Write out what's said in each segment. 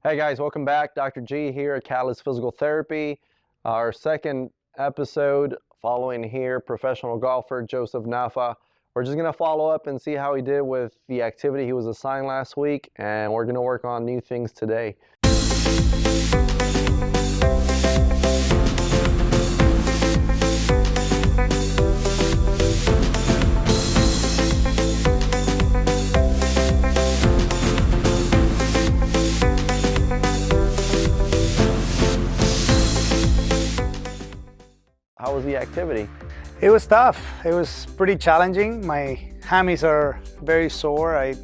Hey guys, welcome back. Dr. G here at Catalyst Physical Therapy. Our second episode following here, professional golfer Joseph Naffah. We're just going to follow up and see how he did with the activity he was assigned last week, and we're going to work on new things today. How was the activity? It was tough. It was pretty challenging. My hammies are very sore. I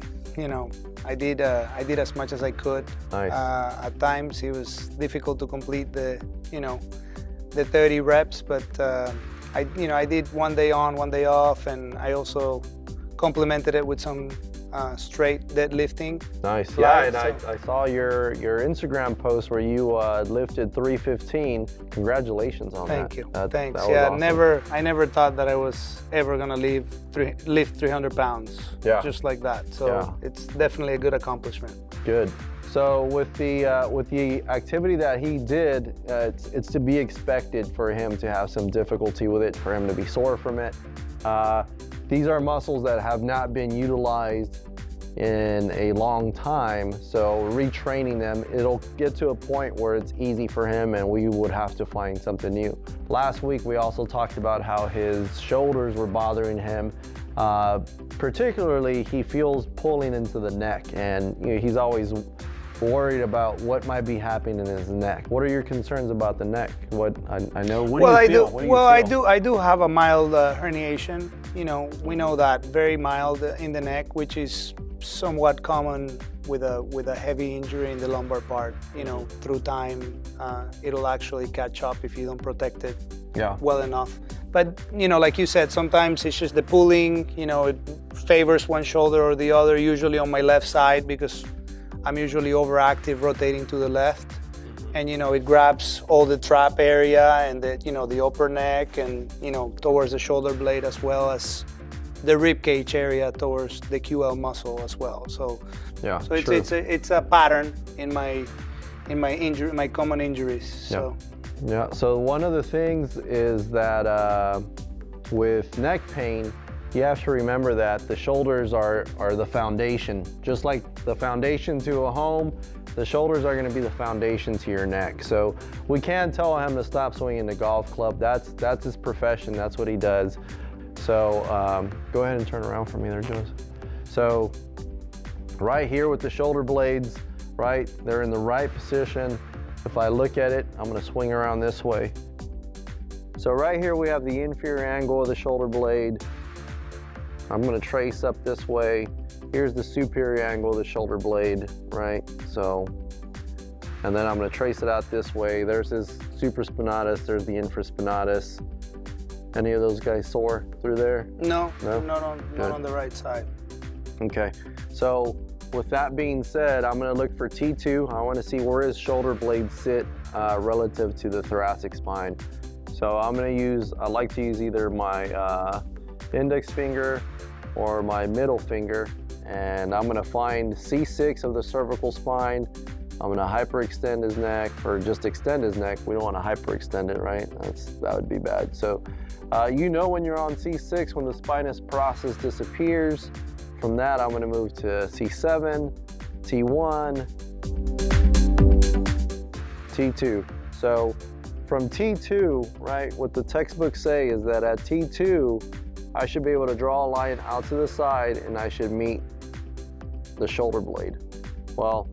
did as much as I could. Nice. At times it was difficult to complete the 30 reps, but I did one day on, one day off, and I also complemented it with some straight deadlifting. Nice. Yeah, and I saw your Instagram post where you lifted 315. Congratulations on that. Thank you. Thanks. That was yeah, awesome. I never thought that I was ever gonna lift 300 pounds. Yeah. Just like that. So yeah. It's definitely a good accomplishment. Good. So with the activity that he did, it's to be expected for him to have some difficulty with it, for him to be sore from it. These are muscles that have not been utilized in a long time, so retraining them, it'll get to a point where it's easy for him and we would have to find something new. Last week we also talked about how his shoulders were bothering him. Particularly, he feels pulling into the neck, and he's always worried about what might be happening in his neck. What are your concerns about the neck? I know. I do have a mild herniation. We know that, very mild in the neck, which is somewhat common with a heavy injury in the lumbar part. Through time, it'll actually catch up if you don't protect it well enough. But like you said, sometimes it's just the pulling. It favors one shoulder or the other. Usually on my left side, because I'm usually overactive rotating to the left, and it grabs all the trap area and the upper neck and towards the shoulder blade, as well as the rib cage area towards the QL muscle as well. So it's a pattern in my common injuries. So So one of the things is that with neck pain, you have to remember that the shoulders are the foundation. Just like the foundation to a home, the shoulders are going to be the foundation to your neck. So we can't tell him to stop swinging the golf club. That's his profession. That's what he does. So go ahead and turn around for me there, Joseph. So right here with the shoulder blades, right, they're in the right position. If I look at it, I'm going to swing around this way. So right here we have the inferior angle of the shoulder blade. I'm going to trace up this way. Here's the superior angle of the shoulder blade, right? So, and then I'm going to trace it out this way. There's his supraspinatus, there's the infraspinatus. Any of those guys sore through there? No? Not on the right side. Okay, so with that being said, I'm going to look for T2. I want to see where his shoulder blades sit relative to the thoracic spine. So I like to use either my index finger or my middle finger, and I'm going to find C6 of the cervical spine. I'm going to hyperextend his neck, or just extend his neck. We don't want to hyperextend it, right? That would be bad. So when you're on C6, when the spinous process disappears. From that, I'm going to move to C7, T1, T2. So from T2, right, what the textbooks say is that at T2, I should be able to draw a line out to the side and I should meet the shoulder blade. Well,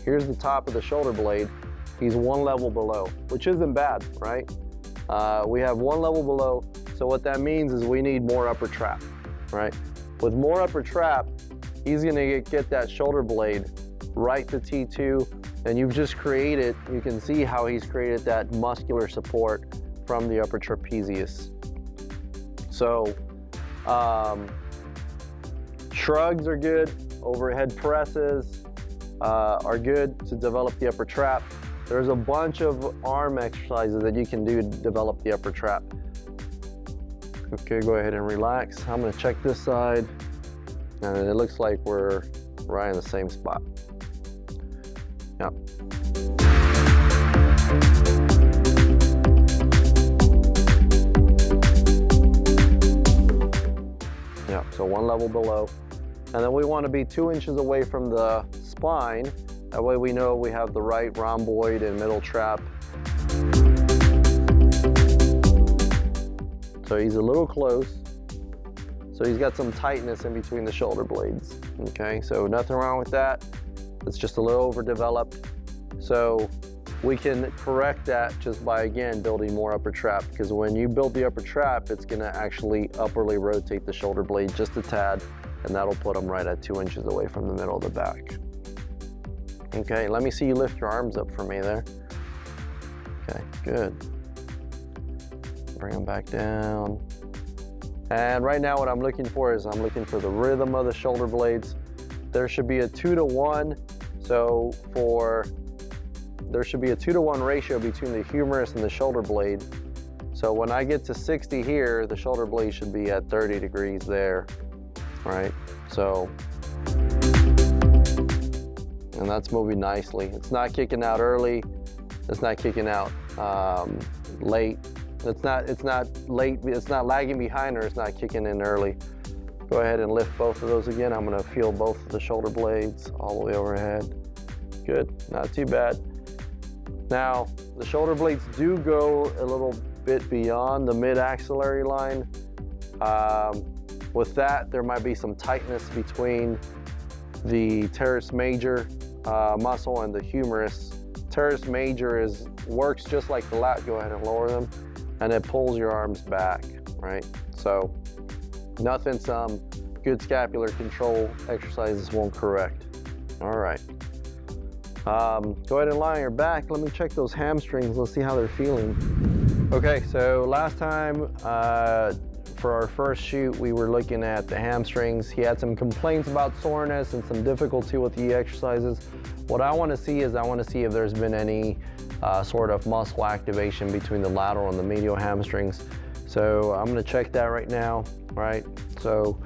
here's the top of the shoulder blade. He's one level below, which isn't bad, right? We have one level below, so what that means is we need more upper trap, right? With more upper trap, he's gonna get that shoulder blade right to T2, and you've just created, you can see how he's created that muscular support from the upper trapezius. So, shrugs are good, overhead presses are good to develop the upper trap. There's a bunch of arm exercises that you can do to develop the upper trap. Okay, go ahead and relax. I'm gonna check this side, and it looks like we're right in the same spot. Yep. Yeah, so 1 level below. And then we want to be 2 inches away from the spine. That way we know we have the right rhomboid and middle trap. So he's a little close. So he's got some tightness in between the shoulder blades. Okay, so nothing wrong with that. It's just a little overdeveloped. So we can correct that just by, again, building more upper trap, because when you build the upper trap, it's gonna actually upwardly rotate the shoulder blade just a tad, and that'll put them right at 2 inches away from the middle of the back. Okay, let me see you lift your arms up for me there. Okay, good. Bring them back down. And right now what I'm looking for is I'm looking for the rhythm of the shoulder blades. There should be a 2-to-1. So there should be a 2-to-1 ratio between the humerus and the shoulder blade. So when I get to 60 here, the shoulder blade should be at 30 degrees there, right? So, and that's moving nicely. It's not kicking out early. It's not kicking out late. It's not late. It's not lagging behind, or it's not kicking in early. Go ahead and lift both of those again. I'm gonna feel both of the shoulder blades all the way overhead. Good, not too bad. Now, the shoulder blades do go a little bit beyond the mid-axillary line. With that, there might be some tightness between the teres major muscle and the humerus. Teres major works just like the lat. Go ahead and lower them, and it pulls your arms back, right? So nothing some good scapular control exercises won't correct. All right. Go ahead and lie on your back. Let me check those hamstrings. Let's see how they're feeling. Okay, so last time for our first shoot, we were looking at the hamstrings. He had some complaints about soreness and some difficulty with the exercises. What I want to see is if there's been any sort of muscle activation between the lateral and the medial hamstrings. So I'm going to check that right now, right? So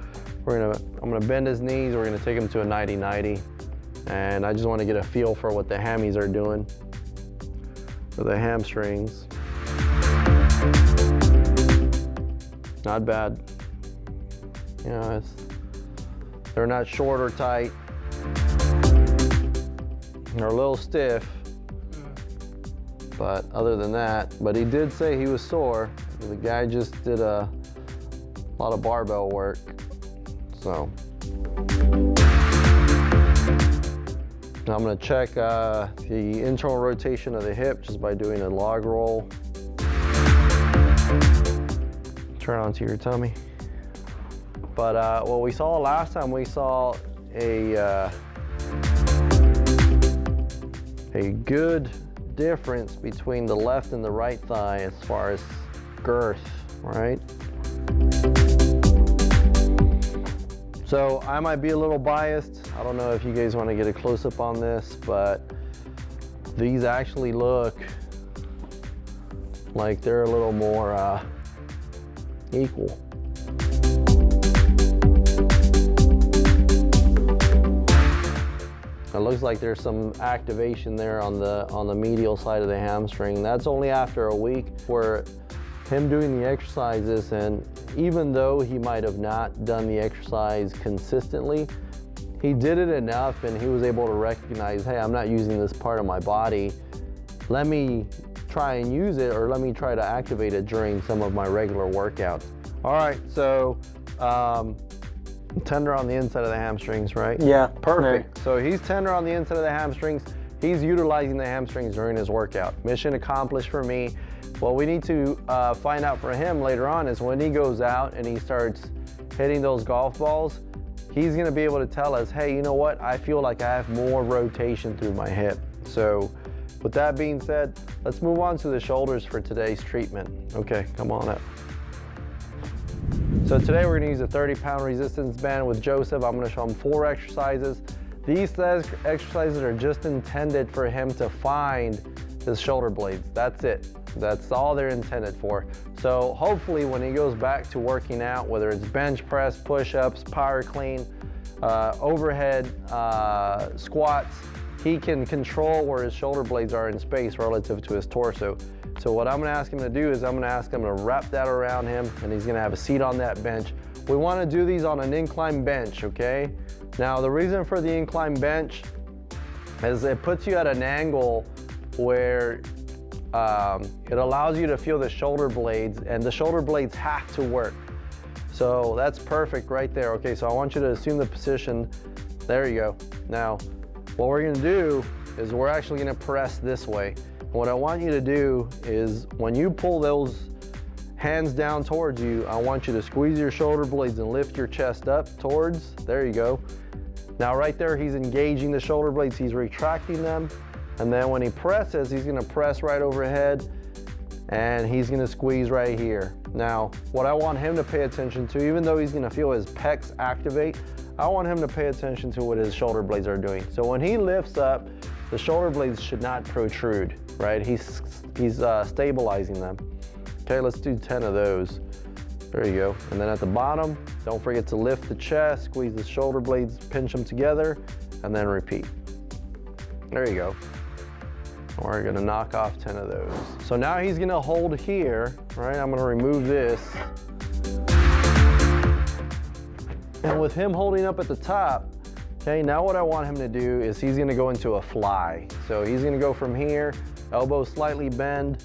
I'm going to bend his knees. We're going to take him to a 90-90. And I just want to get a feel for what the hammies are doing, for the hamstrings. Not bad. You know, they're not short or tight. They're a little stiff, but other than that, but he did say he was sore. The guy just did a lot of barbell work, so. Now I'm going to check the internal rotation of the hip just by doing a log roll. Turn onto your tummy. But what we saw last time, we saw a good difference between the left and the right thigh as far as girth, right? So I might be a little biased. I don't know if you guys want to get a close-up on this, but these actually look like they're a little more equal. It looks like there's some activation there on the medial side of the hamstring. That's only after a week for him doing the exercises, and even though he might have not done the exercise consistently, he did it enough and he was able to recognize, hey, I'm not using this part of my body. Let me try and use it, or let me try to activate it during some of my regular workouts. All right, so tender on the inside of the hamstrings, right? Yeah. Perfect. So he's tender on the inside of the hamstrings. He's utilizing the hamstrings during his workout. Mission accomplished for me. What we need to find out for him later on is when he goes out and he starts hitting those golf balls, he's gonna be able to tell us, hey, you know what? I feel like I have more rotation through my hip. So with that being said, let's move on to the shoulders for today's treatment. Okay, come on up. So today we're gonna use a 30-pound resistance band with Joseph. I'm gonna show him 4 exercises. These exercises are just intended for him to find his shoulder blades. That's it. That's all they're intended for. So hopefully when he goes back to working out, whether it's bench press, push-ups, power clean, overhead squats, he can control where his shoulder blades are in space relative to his torso. So what I'm gonna ask him to do is I'm gonna ask him to wrap that around him, and he's gonna have a seat on that bench. We wanna do these on an incline bench, okay? Now the reason for the incline bench is it puts you at an angle where it allows you to feel the shoulder blades, and the shoulder blades have to work. So that's perfect right there. Okay, so I want you to assume the position. There you go. Now, what we're gonna do is we're actually gonna press this way. And what I want you to do is when you pull those hands down towards you, I want you to squeeze your shoulder blades and lift your chest up towards, there you go. Now right there, he's engaging the shoulder blades, he's retracting them. And then when he presses, he's gonna press right overhead, and he's gonna squeeze right here. Now, what I want him to pay attention to, even though he's gonna feel his pecs activate, I want him to pay attention to what his shoulder blades are doing. So when he lifts up, the shoulder blades should not protrude, right? He's stabilizing them. Okay, let's do 10 of those. There you go. And then at the bottom, don't forget to lift the chest, squeeze the shoulder blades, pinch them together, and then repeat. There you go. We're gonna knock off 10 of those. So now he's gonna hold here, right? I'm gonna remove this. And with him holding up at the top, okay, now what I want him to do is he's gonna go into a fly. So he's gonna go from here, elbow slightly bent,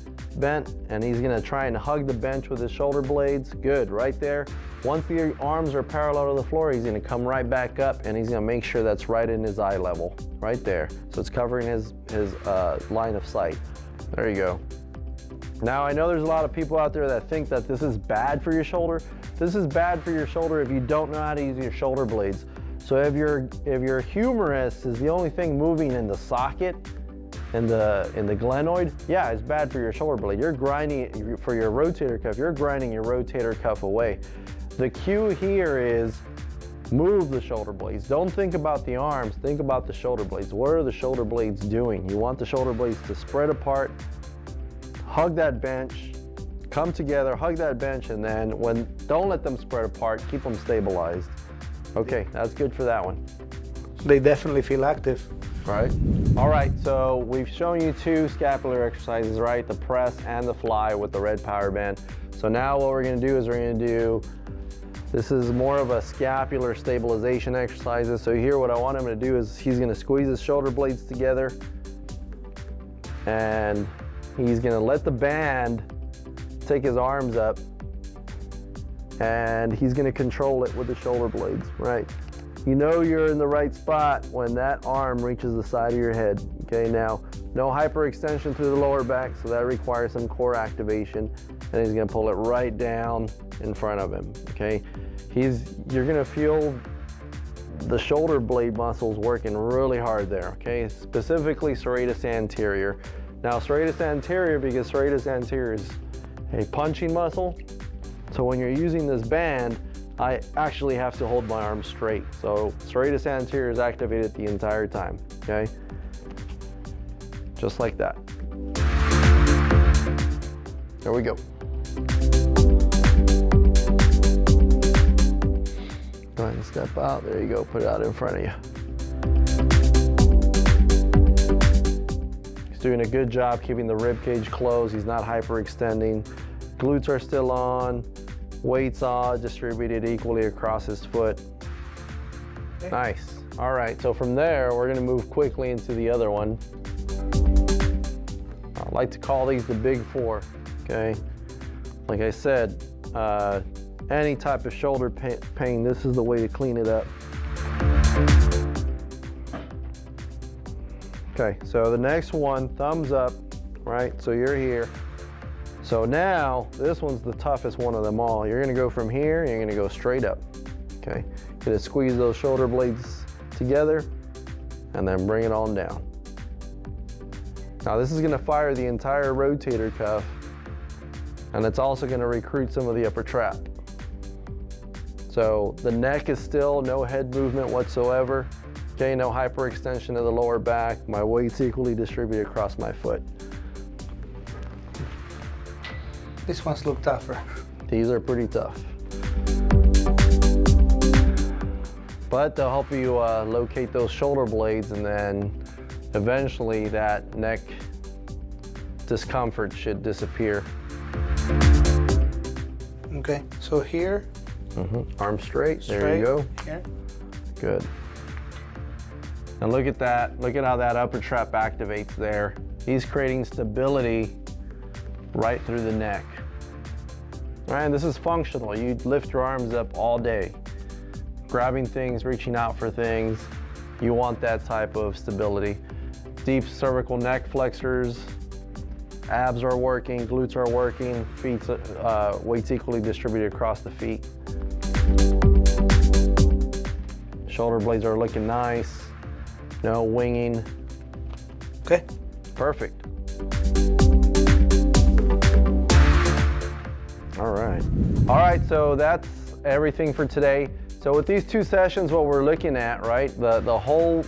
and he's gonna try and hug the bench with his shoulder blades. Good, right there. Once the arms are parallel to the floor, he's gonna come right back up, and he's gonna make sure that's right in his eye level, right there. So it's covering his line of sight. There you go. Now I know there's a lot of people out there that think that this is bad for your shoulder. This is bad for your shoulder if you don't know how to use your shoulder blades. So if your humerus is the only thing moving in the socket, in the glenoid, yeah, it's bad for your shoulder blade. You're grinding, for your rotator cuff, you're grinding your rotator cuff away. The cue here is move the shoulder blades. Don't think about the arms, think about the shoulder blades. What are the shoulder blades doing? You want the shoulder blades to spread apart, hug that bench, come together, hug that bench, and then don't let them spread apart, keep them stabilized. Okay, that's good for that one. They definitely feel active. Right. All right, so we've shown you 2 scapular exercises, right? The press and the fly with the red power band. So now what we're gonna do is this is more of a scapular stabilization exercises. So here what I want him to do is he's gonna squeeze his shoulder blades together, and he's gonna let the band take his arms up, and he's gonna control it with the shoulder blades, right? You know you're in the right spot when that arm reaches the side of your head. Okay, now no hyperextension through the lower back, so that requires some core activation, and he's gonna pull it right down in front of him. Okay, you're gonna feel the shoulder blade muscles working really hard there. Okay, specifically serratus anterior. Now serratus anterior, because serratus anterior is a punching muscle, so when you're using this band, I actually have to hold my arm straight. So serratus anterior is activated the entire time, okay? Just like that. There we go. Go ahead and step out. There you go, put it out in front of you. He's doing a good job keeping the rib cage closed. He's not hyperextending. Glutes are still on. Weights all distributed equally across his foot. Okay. Nice. All right, so from there, we're gonna move quickly into the other one. I like to call these the big 4, okay? Like I said, any type of shoulder pain, this is the way to clean it up. Okay, so the next one, thumbs up, right? So you're here. So now, this one's the toughest one of them all. You're gonna go from here, and you're gonna go straight up, okay? You're gonna squeeze those shoulder blades together, and then bring it on down. Now this is gonna fire the entire rotator cuff, and it's also gonna recruit some of the upper trap. So the neck is still no head movement whatsoever, okay? No hyperextension of the lower back. My weight's equally distributed across my foot. These ones look tougher. These are pretty tough. But they'll help you locate those shoulder blades, and then eventually that neck discomfort should disappear. Okay, so here. Arm straight, there you go. Here. Good. And look at that, look at how that upper trap activates there. He's creating stability right through the neck. All right, and this is functional. You lift your arms up all day, grabbing things, reaching out for things. You want that type of stability. Deep cervical neck flexors, abs are working, glutes are working, feet, weight's equally distributed across the feet. Shoulder blades are looking nice. No winging. Okay. Perfect. All right. All right, so that's everything for today. So with these 2 sessions, what we're looking at, right, the whole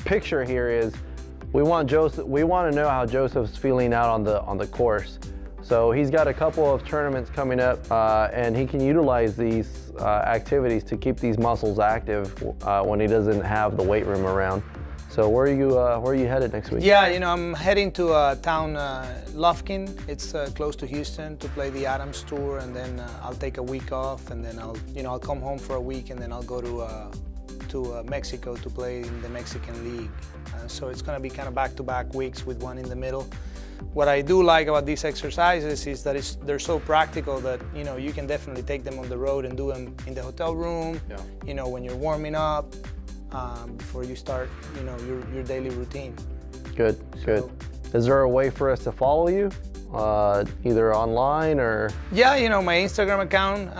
picture here is we want to know how Joseph's feeling out on the course. So he's got a couple of tournaments coming up, and he can utilize these activities to keep these muscles active when he doesn't have the weight room around. So where are you headed next week? Yeah, I'm heading to a town, Lufkin. It's close to Houston, to play the Adams Tour, and then I'll take a week off, and then I'll come home for a week, and then I'll go to Mexico to play in the Mexican League. So it's going to be kind of back-to-back weeks with one in the middle. What I do like about these exercises is that they're so practical that you can definitely take them on the road and do them in the hotel room. Yeah. When you're warming up, before you start, your daily routine. Good, good. Is there a way for us to follow you, either online or? Yeah, my Instagram account,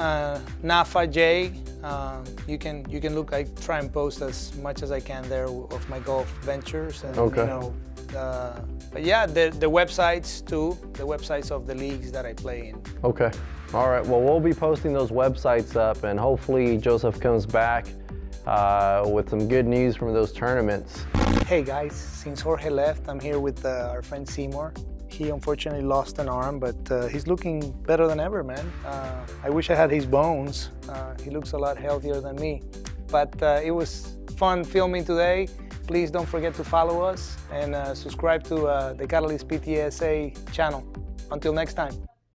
Naffah J. You can look. I try and post as much as I can there of my golf ventures, and okay. But yeah, the websites too, the websites of the leagues that I play in. Okay. All right. Well, we'll be posting those websites up, and hopefully Joseph comes back with some good news from those tournaments. Hey guys, since Jorge left, I'm here with our friend Seymour. He unfortunately lost an arm, but he's looking better than ever, man. I wish I had his bones. He looks a lot healthier than me. But it was fun filming today. Please don't forget to follow us and subscribe to the Catalyst PTSA channel. Until next time.